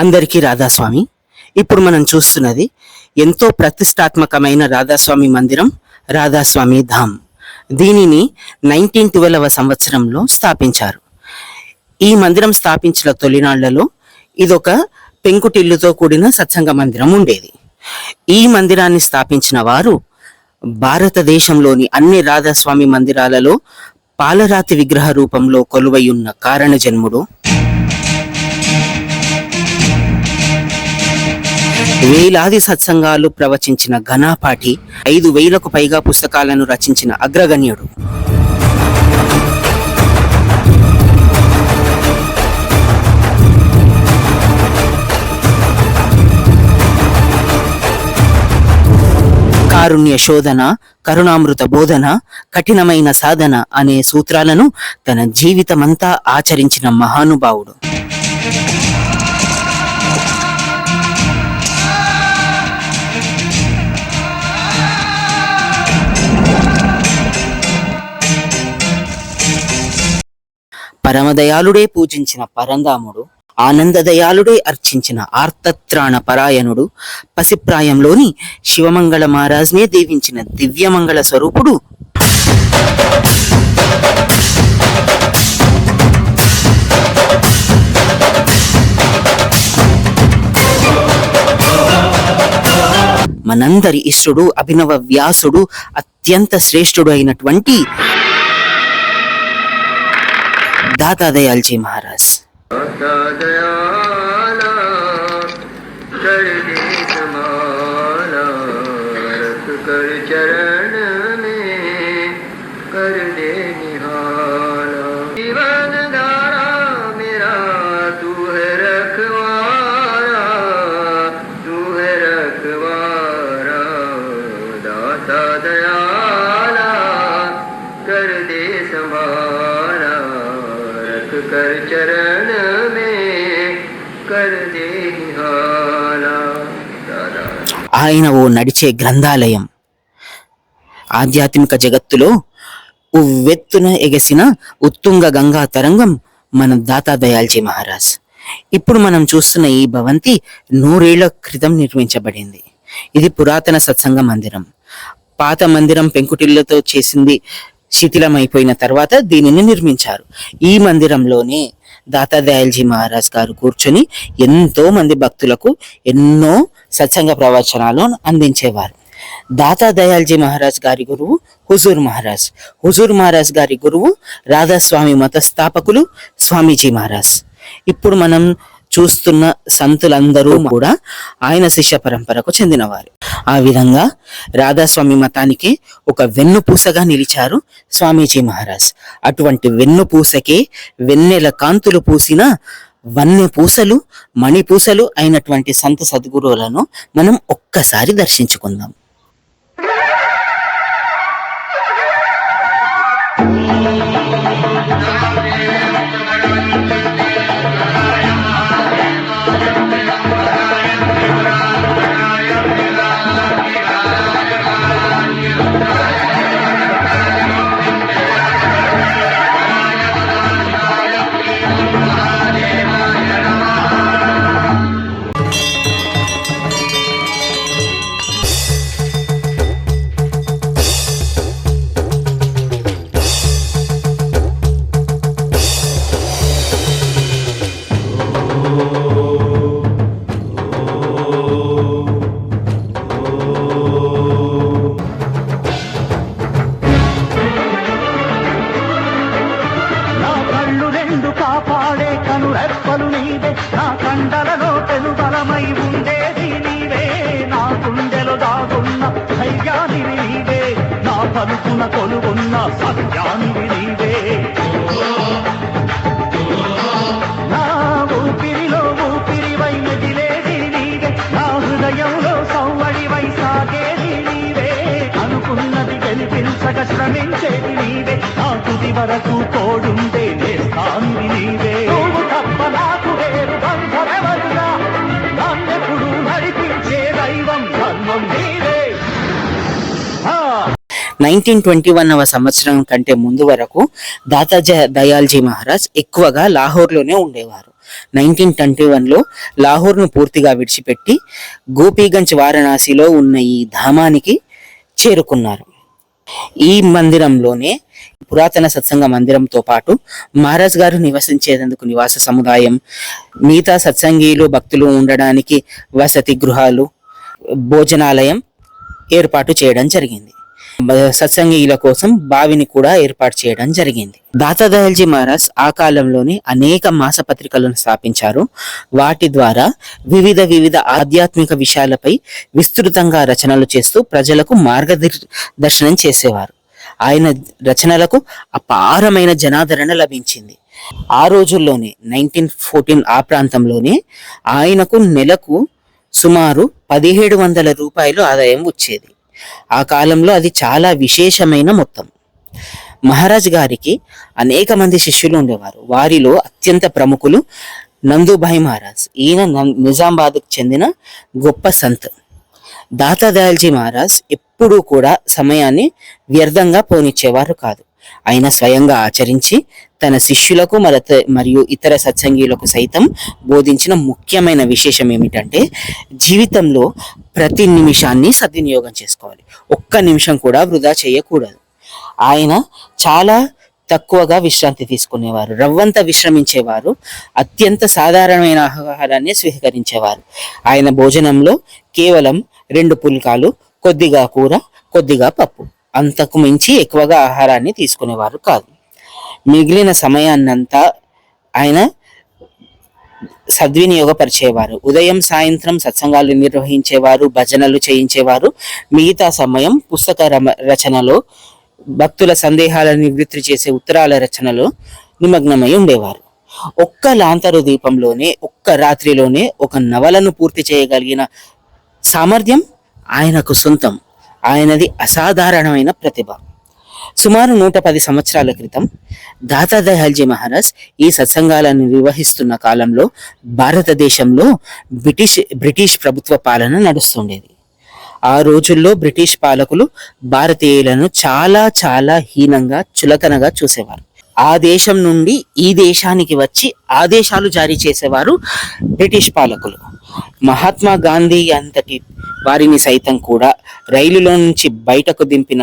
అందరికీ రాధాస్వామి. ఇప్పుడు మనం చూస్తున్నది ఎంతో ప్రతిష్టాత్మకమైన రాధాస్వామి మందిరం, రాధాస్వామి ధామ్. దీనిని 1912వ సంవత్సరంలో స్థాపించారు. ఈ మందిరం స్థాపించిన తొలినాళ్లలో ఇదొక పెంకుటిల్లుతో కూడిన సత్సంగ మందిరం ఉండేది. ఈ మందిరాన్ని స్థాపించిన వారు భారతదేశంలోని అన్ని రాధాస్వామి మందిరాలలో పాలరాతి విగ్రహ రూపంలో కొలువై ఉన్న కారణ జన్ముడు, వేలాది సత్సంగాలు ప్రవచించిన ఘనాపాఠి, 5,000కు పైగా పుస్తకాలను రచించిన అగ్రగణ్యుడు, కారుణ్య శోధన, కరుణామృత బోధన, కఠినమైన సాధన అనే సూత్రాలను తన జీవితమంతా ఆచరించిన మహానుభావుడు. పరమదయాళుడే పూజించిన పరంధాముడు, ఆనందదయాళుడే అర్చించిన ఆర్తత్రాణ పరాయణుడు, పసిప్రాయంలోని శివమంగళ మహారాజ్నే దీవించిన దివ్యమంగళ స్వరూపుడు, మనందరి ఇష్టుడు, అభినవ వ్యాసుడు, అత్యంత శ్రేష్ఠుడు అయినటువంటి दाता दयाल जी महाराज. दाता दयाला कर दे समाला, रख कर चरण में कर दे निहाला. जीवन धारा मेरा तू है रखवारा, तू है रखवारा. दाता दयाला कर दे समाला, कर चरण में कर दे निहाला. ఆయన ఓ నడిచే గ్రంథాలయం. ఆధ్యాత్మిక జగత్తులో ఉవ్వెత్తున ఎగసిన ఉత్తుంగ గంగా తరంగం మన దాతా దయాల్జీ మహారాజ్. ఇప్పుడు మనం చూస్తున్న ఈ భవంతి 100 ఏళ్ల క్రితం నిర్మించబడింది. ఇది పురాతన సత్సంగ మందిరం. పాత మందిరం పెంకుటిళ్లతో చేసింది శిథిలమైపోయిన తర్వాత దీనిని నిర్మించారు. ఈ మందిరంలోనే దాతా దయాల్జీ మహారాజ్ గారు కూర్చొని ఎంతో మంది భక్తులకు ఎన్నో సత్సంగ ప్రవచనాలు అందించేవారు. దాతా దయాల్జీ మహారాజ్ గారి గురువు హుజూర్ మహారాజ్, హుజూర్ మహారాజ్ గారి గురువు రాధాస్వామి మత స్థాపకులు స్వామీజీ మహారాజ్. ఇప్పుడు మనం చూస్తున్న సంతులందరూ కూడా ఆయన శిష్య పరంపరకు చెందినవారు. ఆ విధంగా రాధాస్వామి మతానికి ఒక వెన్నుపూసగా నిలిచారు స్వామీజీ మహారాజ్. అటువంటి వెన్నుపూసకే వెన్నెల కాంతులు పూసిన వన్నె పూసలు, మణిపూసలు అయినటువంటి సంత సద్గురువులను మనం ఒక్కసారి దర్శించుకుందాం. కాపాడే కనురెప్పలు నీవే, నా కండలలో పెనుబలమై ఉండేది నీవే, నా గుండెలో దాగున్న ధైర్యానివి నీవే, నా పలుకున కొలువున్న సత్యానివి నీవే. నా ఊపిరిలో ఊపిరివై మెదిలేది నీవే, నా హృదయంలో సౌవడివై సాగేది నీవే, అనుకున్నది గెలిపించక శ్రమించేది నీవే, నా తుది వరకు తోడుండే నేస్తానివి నీవే. నువ్వు తప్ప నాకు వేరు బంధమెవరుగా, నన్నెప్పుడు నడిపించే దైవం ధర్మం నీవే. 1921వ సంవత్సరం కంటే ముందు వరకు దాతా దయాల్జీ మహారాజ్ ఎక్కువగా లాహోర్లోనే ఉండేవారు. 1921లో లాహోర్ను పూర్తిగా విడిచిపెట్టి గోపీగంజ్ వారణాసిలో ఉన్న ఈ ధామానికి చేరుకున్నారు. ఈ మందిరంలోనే పురాతన సత్సంగ మందిరంతో పాటు మహారాజ్ గారు నివసించేందుకు నివాస సముదాయం, మిగతా సత్సంగీలు భక్తులు ఉండడానికి వసతి గృహాలు, భోజనాలయం ఏర్పాటు చేయడం జరిగింది. సత్సంగీయుల కోసం బావిని కూడా ఏర్పాటు చేయడం జరిగింది. దాతా దయాల్జీ మహారాజ్ ఆ కాలంలోనే అనేక మాసపత్రికలను స్థాపించారు. వాటి ద్వారా వివిధ ఆధ్యాత్మిక విషయాలపై విస్తృతంగా రచనలు చేస్తూ ప్రజలకు మార్గదర్శనం చేసేవారు. ఆయన రచనలకు అపారమైన జనాదరణ లభించింది. ఆ రోజుల్లోనే 1914 ఆ ప్రాంతంలోనే ఆయనకు నెలకు సుమారు 1700 రూపాయలు ఆదాయం వచ్చేది. ఆ కాలంలో అది చాలా విశేషమైన మొత్తం. మహారాజ్ గారికి అనేక మంది శిష్యులు ఉండేవారు. వారిలో అత్యంత ప్రముఖులు నందుభాయ్ మహారాజ్. ఈయన నిజామాబాద్కు చెందిన గొప్ప సంత్. దాతా దయాల్జీ మహారాజ్ ఎప్పుడూ కూడా సమయాన్ని వ్యర్థంగా పోనిచ్చేవారు కాదు. ఆయన స్వయంగా ఆచరించి తన శిష్యులకు మరియు ఇతర సత్సంగీయులకు సైతం బోధించిన ముఖ్యమైన విశేషం ఏమిటంటే జీవితంలో ప్రతి నిమిషాన్ని సద్వినియోగం చేసుకోవాలి. ఒక్క నిమిషం కూడా వృధా చేయకూడదు. ఆయన చాలా తక్కువగా విశ్రాంతి తీసుకునేవారు, రవ్వంత విశ్రమించేవారు, అత్యంత సాధారణమైన ఆహారాన్ని స్వీకరించేవారు. ఆయన భోజనంలో కేవలం 2 పుల్కాలు, కొద్దిగా కూర, కొద్దిగా పప్పు, అంతకు మించి ఎక్కువగా ఆహారాన్ని తీసుకునేవారు కాదు. మిగిలిన సమయాన్నంతా ఆయన సద్వినియోగపరిచేవారు. ఉదయం సాయంత్రం సత్సంగాలు నిర్వహించేవారు, భజనలు చేయించేవారు. మిగతా సమయం పుస్తక రచనలో, భక్తుల సందేహాలను నివృత్తి చేసే ఉత్తరాల రచనలో నిమగ్నమై ఉండేవారు. ఒక్క లాంతరు దీపంలోనే, ఒక్క రాత్రిలోనే ఒక నవలను పూర్తి చేయగలిగిన సామర్థ్యం ఆయనకు సొంతం. ఆయనది అసాధారణమైన ప్రతిభ. సుమారు 110 సంవత్సరాల క్రితం దాతా దయాల్జీ మహారాజ్ ఈ సత్సంగాలను నిర్వహిస్తున్న కాలంలో భారతదేశంలో బ్రిటిష్ ప్రభుత్వ పాలన నడుస్తుండేది. ఆ రోజుల్లో బ్రిటిష్ పాలకులు భారతీయులను చాలా హీనంగా, చులకనగా చూసేవారు. ఆ దేశం నుండి ఈ దేశానికి వచ్చి ఆదేశాలు జారీ చేసేవారు బ్రిటిష్ పాలకులు. మహాత్మా గాంధీ అంతటి వారిని సైతం కూడా రైలులో నుంచి బయటకు దింపిన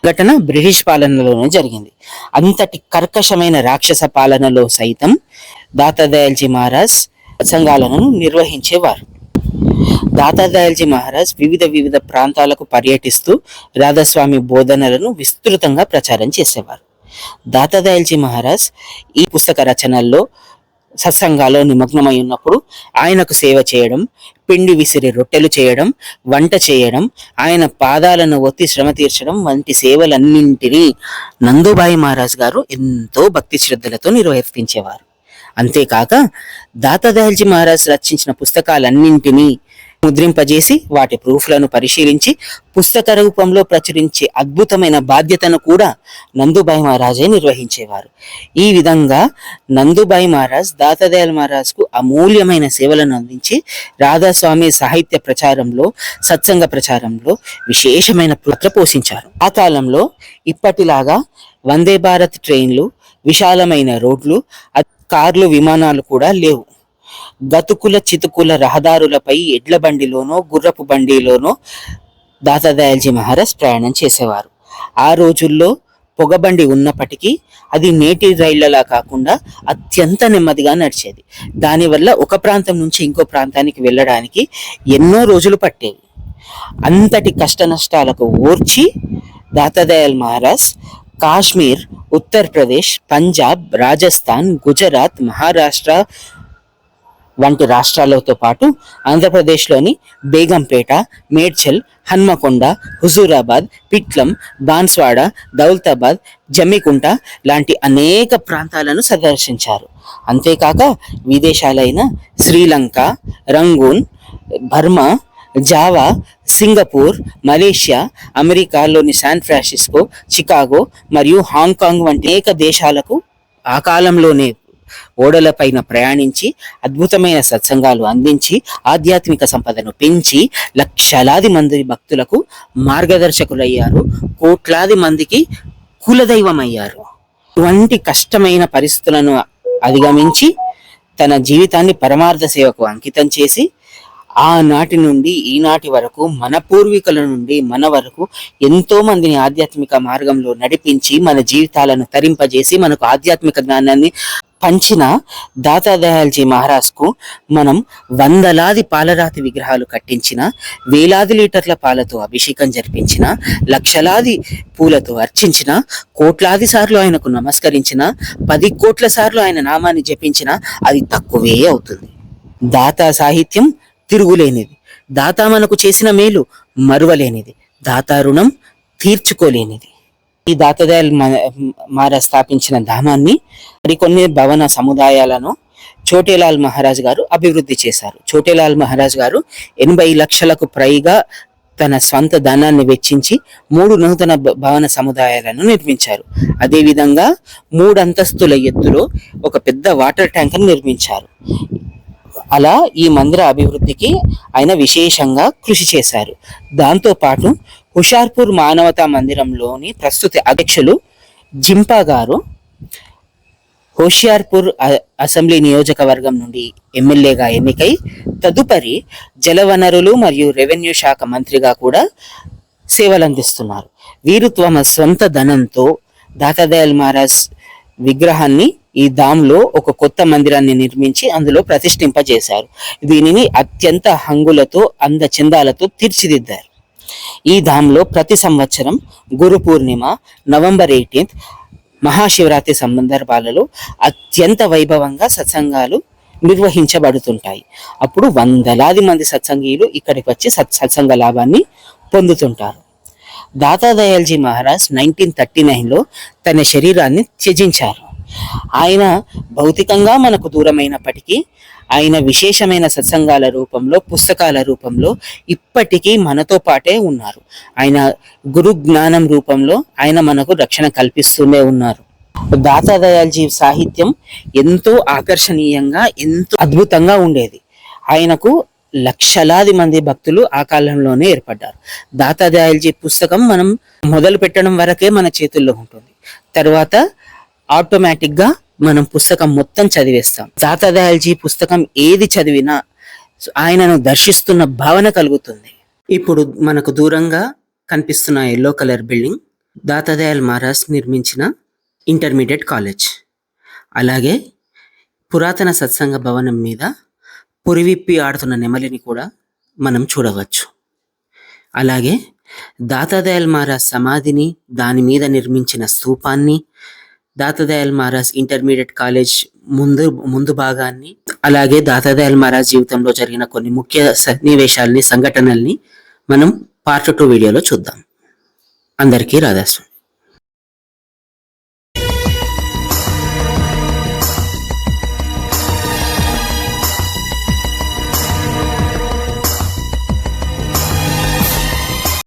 ఘటన బ్రిటిష్ పాలనలోనే జరిగింది. అంతటి కర్కశమైన రాక్షస పాలనలో సైతం దాతా దయాల్జీ మహారాజ్ సత్సంగాలను నిర్వహించేవారు. దాతా దయాల్జీ మహారాజ్ వివిధ ప్రాంతాలకు పర్యటిస్తూ రాధాస్వామి బోధనలను విస్తృతంగా ప్రచారం చేసేవారు. దాతా దయాల్జీ మహారాజ్ ఈ పుస్తక రచనల్లో సత్సంగాల్లో నిమగ్నమై ఉన్నప్పుడు ఆయనకు సేవ చేయడం, పిండి విసిరి రొట్టెలు చేయడం, వంట చేయడం, ఆయన పాదాలను ఒత్తి శ్రమ తీర్చడం వంటి సేవలన్నింటినీ నందుభాయ్ మహారాజ్ గారు ఎంతో భక్తి శ్రద్ధలతో నిర్వర్తించేవారు. అంతేకాక దాతా దయాల్జీ మహారాజ్ రచించిన పుస్తకాలన్నింటినీ ముద్రింపజేసి వాటి ప్రూఫ్లను పరిశీలించి పుస్తక రూపంలో ప్రచురించే అద్భుతమైన బాధ్యతను కూడా నందుభాయ్ మహారాజే నిర్వహించేవారు. ఈ విధంగా నందుభాయ్ మహారాజ్ దాతా దయాల్ మహారాజ్కు అమూల్యమైన సేవలను అందించి రాధాస్వామి సాహిత్య ప్రచారంలో, సత్సంగ ప్రచారంలో విశేషమైన పాత్ర పోషించారు. ఆ కాలంలో ఇప్పటిలాగా వందే భారత్ ట్రైన్లు, విశాలమైన రోడ్లు, కార్లు, విమానాలు కూడా లేవు. గతుకుల చితుకుల రహదారులపై ఎడ్ల బండిలోనో, గుర్రపు బండిలోనో దాతా దయాల్జీ మహారాజ్ ప్రయాణం చేసేవారు. ఆ రోజుల్లో పొగబండి ఉన్నప్పటికీ అది నేటి రైళ్లలా కాకుండా అత్యంత నెమ్మదిగా నడిచేది. దానివల్ల ఒక ప్రాంతం నుంచి ఇంకో ప్రాంతానికి వెళ్ళడానికి ఎన్నో రోజులు పట్టేవి. అంతటి కష్ట నష్టాలకు ఓర్చి దాతా దయాల్ మహారాజ్ కాశ్మీర్, ఉత్తరప్రదేశ్, పంజాబ్, రాజస్థాన్, గుజరాత్, మహారాష్ట్ర వంటి రాష్ట్రాలతో పాటు ఆంధ్రప్రదేశ్లోని బేగంపేట, మేడ్చల్, హన్మకొండ, హుజూరాబాద్, పిట్లం, బాన్స్వాడ, దౌలతాబాద్, జమ్మికుంట లాంటి అనేక ప్రాంతాలను సందర్శించారు. అంతేకాక విదేశాలైన Sri Lanka, Rangoon, Burma, Java, Singapore, Malaysia, అమెరికాలోని శాన్ ఫ్రాన్సిస్కో, చికాగో మరియు హాంకాంగ్ వంటి అనేక దేశాలకు ఆ కాలంలోనే ఓడలపైన ప్రయాణించి అద్భుతమైన సత్సంగాలు అందించి ఆధ్యాత్మిక సంపదను పెంచి లక్షలాది మంది భక్తులకు మార్గదర్శకులయ్యారు. కోట్లాది మందికి కులదైవం అయ్యారు. ఇటువంటి కష్టమైన పరిస్థితులను అధిగమించి తన జీవితాన్ని పరమార్థ సేవకు అంకితం చేసి ఆనాటి నుండి ఈనాటి వరకు మన పూర్వీకుల నుండి మన వరకు ఎంతో మందిని ఆధ్యాత్మిక మార్గంలో నడిపించి మన జీవితాలను తరింపజేసి మనకు ఆధ్యాత్మిక జ్ఞానాన్ని పంచిన దాతా దయాల్జీ మహారాజ్కు మనం వందలాది పాలరాతి విగ్రహాలు కట్టించిన, వేలాది లీటర్ల పాలతో అభిషేకం జరిపించిన, లక్షలాది పూలతో అర్చించిన, కోట్లాది సార్లు ఆయనకు నమస్కరించిన, 10 కోట్ల సార్లు ఆయన నామాన్ని జపించిన అది తక్కువే అవుతుంది. దాతా సాహిత్యం తిరుగులేనిది, దాతా మనకు చేసిన మేలు మరువలేనిది, దాతా రుణం తీర్చుకోలేనిది. ఈ దాతదయాల్ మహారాజ్ స్థాపించిన ధామాన్ని మరికొన్ని భవన సముదాయాలను చోటేలాల్ మహారాజ్ గారు అభివృద్ధి చేశారు. చోటేలాల్ మహారాజ్ గారు 80 లక్షలకు పైగా తన స్వంత ధనాన్ని వెచ్చించి 3 నూతన భవన సముదాయాలను నిర్మించారు. అదేవిధంగా 3 అంతస్తుల ఎత్తులో ఒక పెద్ద వాటర్ ట్యాంక్ నిర్మించారు. అలా ఈ మందిర అభివృద్ధికి ఆయన విశేషంగా కృషి చేశారు. దాంతోపాటు హుషార్పూర్ మానవతా మందిరంలోని ప్రస్తుత అధ్యక్షులు జింపా గారు హోషియార్పూర్ అసెంబ్లీ నియోజకవర్గం నుండి ఎమ్మెల్యేగా ఎన్నికై తదుపరి జలవనరులు మరియు రెవెన్యూ శాఖ మంత్రిగా కూడా సేవలందిస్తున్నారు. వీరు తమ సొంత ధనంతో దాతాదయాల్ మహారాజ్ విగ్రహాన్ని ఈ ధామ్లో ఒక కొత్త మందిరాన్ని నిర్మించి అందులో ప్రతిష్ఠింపజేశారు. దీనిని అత్యంత హంగులతో అందచందాలతో తీర్చిదిద్దారు. ఈ ధామ్లో ప్రతి సంవత్సరం గురు పూర్ణిమ, నవంబర్ 18 మహాశివరాత్రి సందర్భాలలో అత్యంత వైభవంగా సత్సంగాలు నిర్వహించబడుతుంటాయి. అప్పుడు వందలాది మంది సత్సంగీయులు ఇక్కడికి వచ్చి సత్సంగ లాభాన్ని పొందుతుంటారు. దాతా దయాల్జీ మహారాజ్ 1939లో తన శరీరాన్ని త్యజించారు. ఆయన భౌతికంగా మనకు దూరమైనప్పటికీ ఆయన విశేషమైన సత్సంగాల రూపంలో, పుస్తకాల రూపంలో ఇప్పటికీ మనతో పాటే ఉన్నారు. ఆయన గురు జ్ఞానం రూపంలో ఆయన మనకు రక్షణ కల్పిస్తూనే ఉన్నారు. దాతా దయాల్జీ సాహిత్యం ఎంతో ఆకర్షణీయంగా, ఎంతో అద్భుతంగా ఉండేది. ఆయనకు లక్షలాది మంది భక్తులు ఆ కాలంలోనే ఏర్పడ్డారు. దాతా దయాల్జీ పుస్తకం మనం మొదలు పెట్టడం వరకే మన చేతుల్లో ఉంటుంది. తర్వాత ఆటోమేటిక్ గా మనం పుస్తకం మొత్తం చదివేస్తాం. దాతా దయాల్జీ పుస్తకం ఏది చదివినా ఆయనను దర్శిస్తున్న భావన కలుగుతుంది. ఇప్పుడు మనకు దూరంగా కనిపిస్తున్న yellow colour building Data Dayal Maharaj నిర్మించిన ఇంటర్మీడియట్ కాలేజ్. అలాగే పురాతన సత్సంగ భవనం మీద పురివిప్పి ఆడుతున్న నెమలిని కూడా మనం చూడవచ్చు. అలాగే దాతా దయాల్ మహారాజ్ సమాధిని, దాని మీద నిర్మించిన స్తూపాన్ని, దాతా దయాల్ మహారాజ్ ఇంటర్మీడియట్ కాలేజ్ ముందు భాగాన్ని, అలాగే దాతా దయాల్ మహారాజ్ జీవితంలో జరిగిన కొన్ని ముఖ్య సన్నివేశాలని, సంఘటనల్ని మనం పార్ట్ 2 వీడియోలో చూద్దాం. అందరికీ రాధాస్వామి.